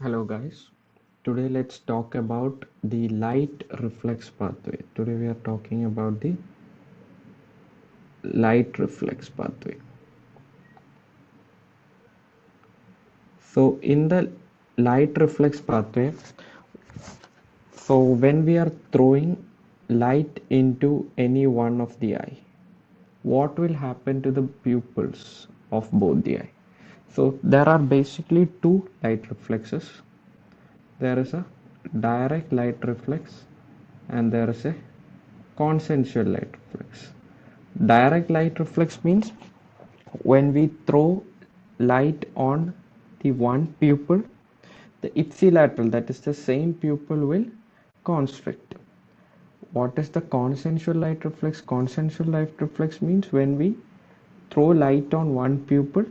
Hello guys, today let's talk about the light reflex pathway. Today we are talking about the light reflex pathway. So in the light reflex pathway, so when we are throwing light into any one of the eye, what will happen to the pupils of both the eye? So there are basically two light reflexes. There is a direct light reflex and there is a consensual light reflex. Direct light reflex means when we throw light on the one pupil, the ipsilateral, that is the same pupil, will constrict. What is the consensual light reflex? Consensual light reflex means when we throw light on one pupil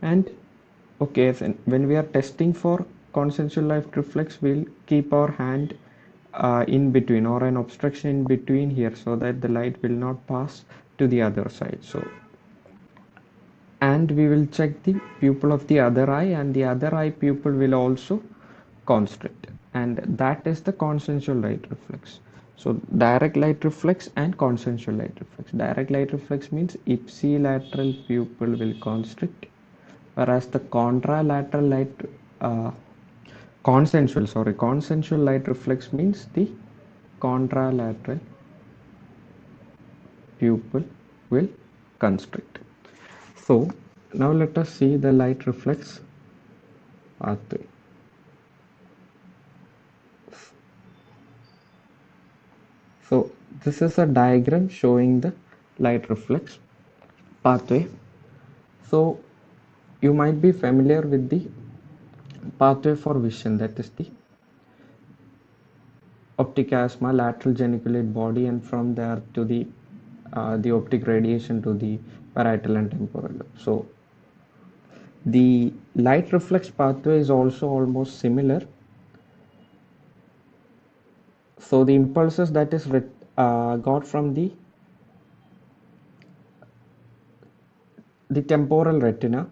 and okay, when we are testing for consensual light reflex, we'll keep our hand in between or an obstruction in between here so that the light will not pass to the other side. So and we will check the pupil of the other eye and the other eye pupil will also constrict, and that is the consensual light reflex. So direct light reflex and consensual light reflex. Direct light reflex means ipsilateral pupil will constrict, whereas the contralateral light uh, consensual light reflex means the contralateral pupil will constrict. So now let us see the light reflex pathway. So this is a diagram showing the light reflex pathway. So you might be familiar with the pathway for vision, that is the optic chiasma, lateral geniculate body, and from there to the optic radiation to the parietal and temporal lobe. So the light reflex pathway is also almost similar. So the impulses that is got from the temporal retina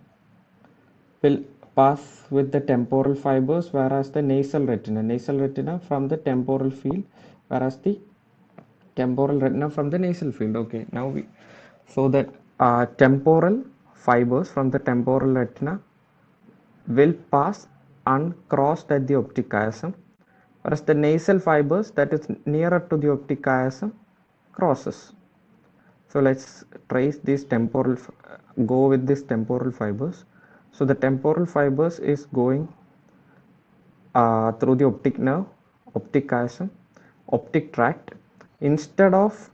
will pass with the temporal fibers, whereas the nasal retina from the temporal field, whereas the temporal retina from the nasal field. Okay, now we so that temporal fibers from the temporal retina will pass uncrossed at the optic chiasm, whereas the nasal fibers that is nearer to the optic chiasm crosses. So let's trace these go with these temporal fibers. So the temporal fibers is going through the optic nerve, optic chiasm, optic tract. Instead of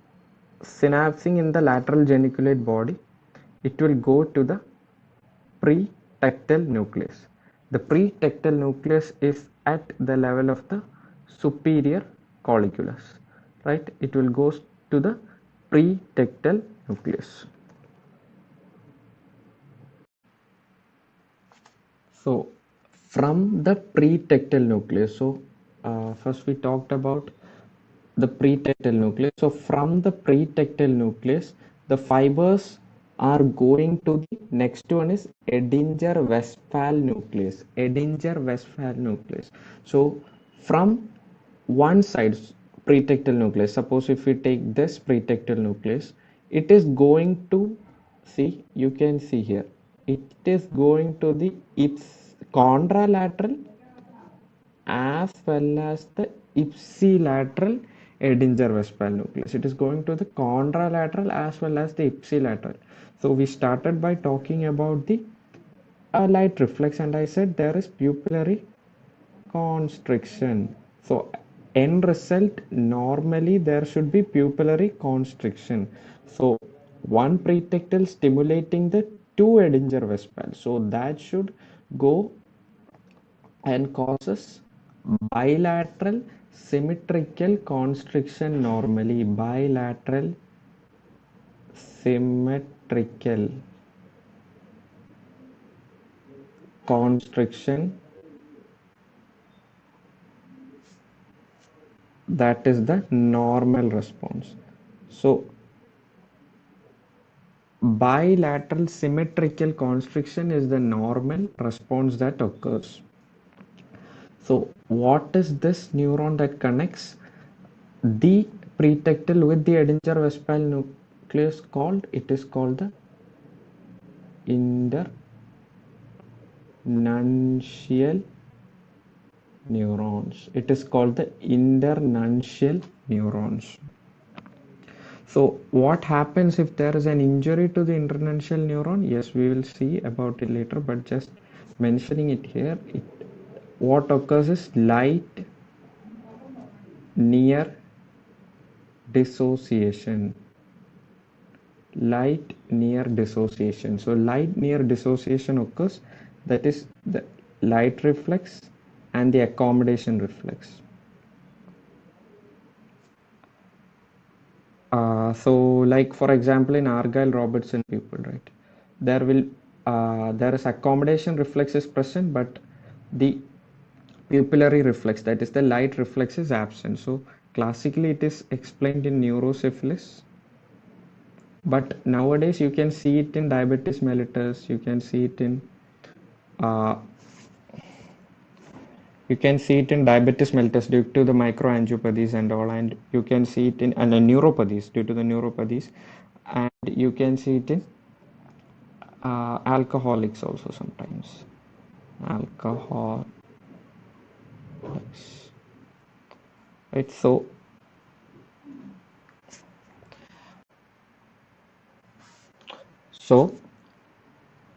synapsing in the lateral geniculate body, it will go to the pretectal nucleus. The pretectal nucleus is at the level of the superior colliculus, right? It will go to the pretectal nucleus. So from the pretectal nucleus, so first we talked about the pretectal nucleus. So from the pretectal nucleus, the fibers are going to the next one is Edinger-Westphal nucleus. Edinger-Westphal nucleus. So from one side pretectal nucleus, suppose if we take this pretectal nucleus, it is going to see, you can see here, it is going to the its contralateral as well as the ipsilateral Edinger-Westphal nucleus. It is going to the contralateral as well as the ipsilateral. So we started by talking about the light reflex, and I said there is pupillary constriction. So end result, normally there should be pupillary constriction. So one pretectal stimulating the two Edinger-Westphal. So that should go and causes bilateral symmetrical constriction normally. Bilateral symmetrical constriction, that is the normal response. So bilateral symmetrical constriction is the normal response that occurs. So what is this neuron that connects the pretectal with the Edinger-Westphal nucleus called? It is called the internuncial neurons. It is called the internuncial neurons. So what happens if there is an injury to the internuncial neuron? Yes, we will see about it later, but just mentioning it here, what occurs is light near dissociation. Light near dissociation. So light near dissociation occurs, that is the light reflex and the accommodation reflex. So like for example in Argyll-Robertson pupil, right, there is accommodation reflex is present, but the pupillary reflex, that is the light reflex, is absent. So classically it is explained in neurosyphilis, but nowadays you can see it in diabetes mellitus, you can see it in uh, diabetes mellitus due to the microangiopathies and all, and you can see it in neuropathies due to the neuropathies, and you can see it in alcoholics also sometimes. Alcoholics, right? So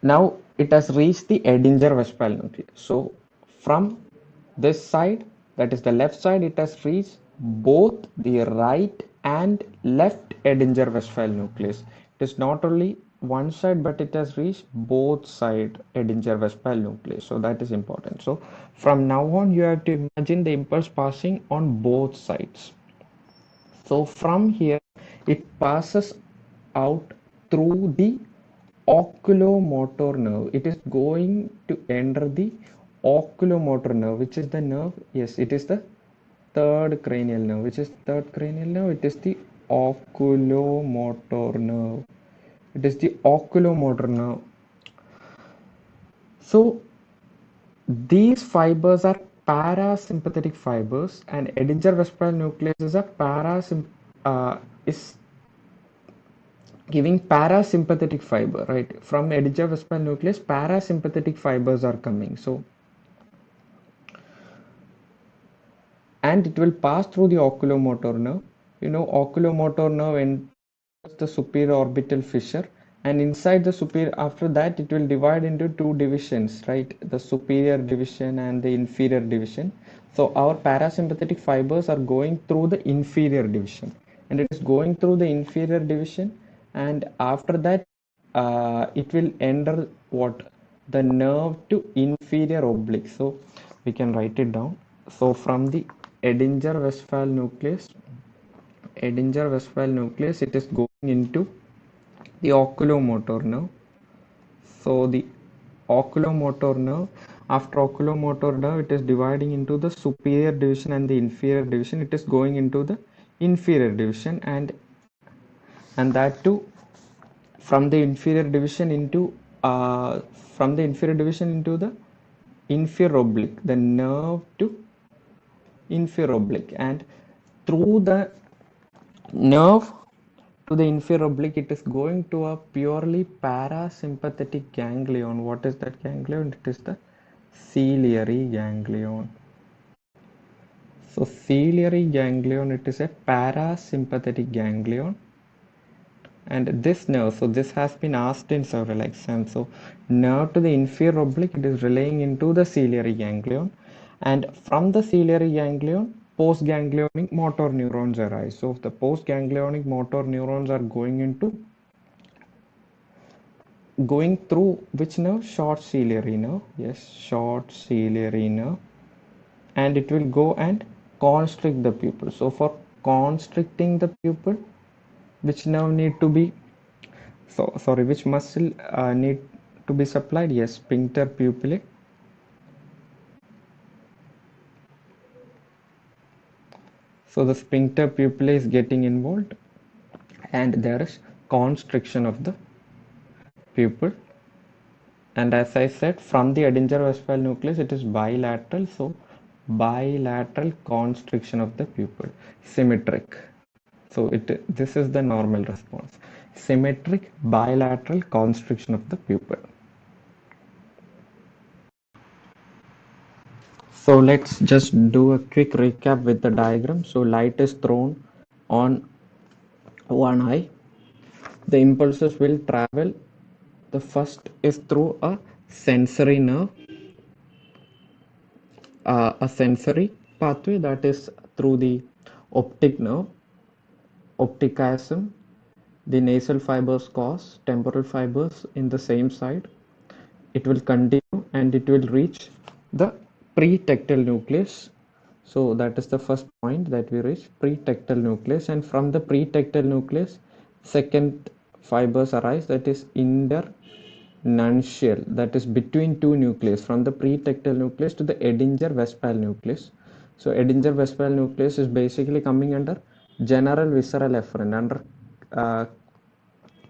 now it has reached the Edinger-Westphal nucleus. So from this side, that is the left side, it has reached both the right and left Edinger-Westphal nucleus. It is not only one side, but it has reached both side Edinger-Westphal nucleus. So that is important. So from now on, you have to imagine the impulse passing on both sides. So from here, it passes out through the oculomotor nerve. It is going to enter the oculomotor nerve, which is the nerve. Yes, it is the third cranial nerve. Which is third cranial nerve? It is the oculomotor nerve. It is the oculomotor nerve. So these fibers are parasympathetic fibers, and Edinger-Westphal nucleus is a is giving parasympathetic fiber, right? From Edinger-Westphal nucleus, parasympathetic fibers are coming. So, and it will pass through the oculomotor nerve. You know, oculomotor nerve enters the superior orbital fissure, and inside the superior, after that, it will divide into two divisions, right? The superior division and the inferior division. So, our parasympathetic fibers are going through the inferior division, and it is going through the inferior division, and after that, it will enter what? The nerve to inferior oblique. So, we can write it down. So, from the Edinger-Westphal nucleus, it is going into the oculomotor nerve. So the oculomotor nerve, after oculomotor nerve, it is dividing into the superior division and the inferior division. It is going into the inferior division, and that too from the inferior division into the inferior oblique, the nerve to inferior oblique, and through the nerve to the inferior oblique, it is going to a purely parasympathetic ganglion. What is that ganglion? It is the ciliary ganglion. So ciliary ganglion, it is a parasympathetic ganglion, and this nerve, so this has been asked in several exams. So nerve to the inferior oblique, it is relaying into the ciliary ganglion, and from the ciliary ganglion, postganglionic motor neurons arise. So the postganglionic motor neurons are going through which nerve? Short ciliary nerve. Yes, short ciliary nerve, and it will go and constrict the pupil. So for constricting the pupil, which nerve need to be, which muscle need to be supplied? Yes, sphincter pupillae. So the sphincter pupillae is getting involved, and there is constriction of the pupil. And as I said, from the Edinger-Westphal nucleus, it is bilateral. So bilateral constriction of the pupil. Symmetric. So this is the normal response. Symmetric bilateral constriction of the pupil. So let's just do a quick recap with the diagram. So light is thrown on one eye. The impulses will travel. The first is through sensory nerve, a sensory pathway, that is through the optic nerve, optic chiasm. The nasal fibers cause temporal fibers in the same side. It will continue and it will reach the pretectal nucleus. So that is the first point that we reach, pretectal nucleus, and from the pretectal nucleus second fibers arise, that is internuncial, that is between two nucleus, from the pretectal nucleus to the Edinger-Westphal nucleus. So Edinger-Westphal nucleus is basically coming under general visceral efferent, under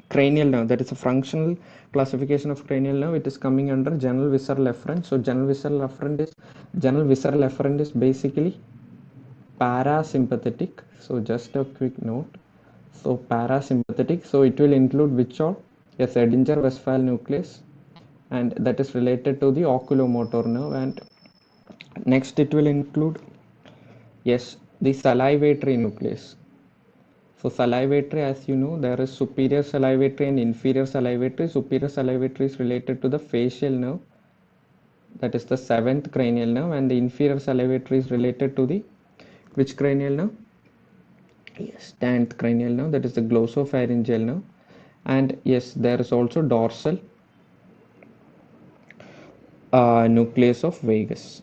cranial nerve, that is a functional classification of cranial nerve. It is coming under general visceral efferent. So general visceral efferent is basically parasympathetic. So just a quick note. So parasympathetic, so it will include which all? Yes, Edinger-Westphal nucleus, and that is related to the oculomotor nerve. And next it will include, yes, the salivatory nucleus. So salivatory, as you know, there is superior salivatory and inferior salivatory. Superior salivatory is related to the facial nerve, that is the 7th cranial nerve, and the inferior salivatory is related to the which cranial nerve? Yes, 10th cranial nerve, that is the glossopharyngeal nerve. And yes, there is also dorsal nucleus of vagus,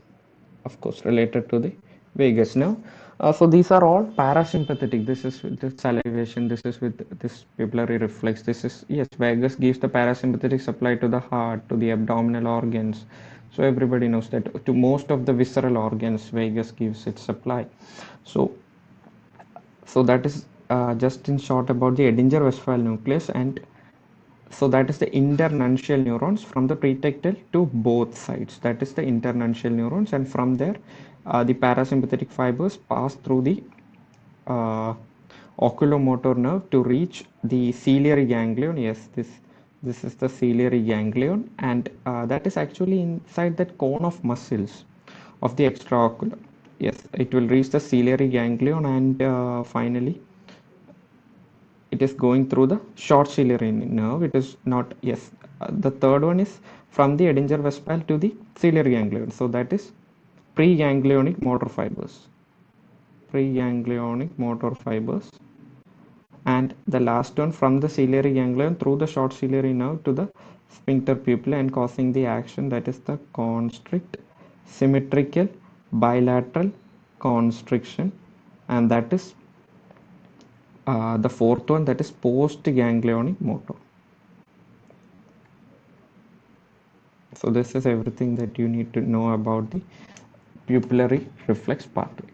of course, related to the vagus nerve. So these are all parasympathetic. This is with the salivation, this is with this pupillary reflex, this is, yes, vagus gives the parasympathetic supply to the heart, to the abdominal organs. So everybody knows that to most of the visceral organs vagus gives its supply. So that is just in short about the Edinger-Westphal nucleus. And so that is the internuncial neurons from the pretectal to both sides. That is the internuncial neurons, and from there the parasympathetic fibers pass through the uh, oculomotor nerve to reach the ciliary ganglion. Yes, this is the ciliary ganglion, and that is actually inside that cone of muscles of the extraocular. Yes, it will reach the ciliary ganglion, and finally it is going through the short ciliary nerve. It is not, yes, the third one is from the Edinger-Westphal to the ciliary ganglion. So that is preganglionic motor fibers, preganglionic motor fibers. And the last one from the ciliary ganglion through the short ciliary nerve to the sphincter pupilla and causing the action, that is the constrict symmetrical bilateral constriction. And that is the fourth one, that is post-ganglionic motor. So this is everything that you need to know about the pupillary reflex pathway.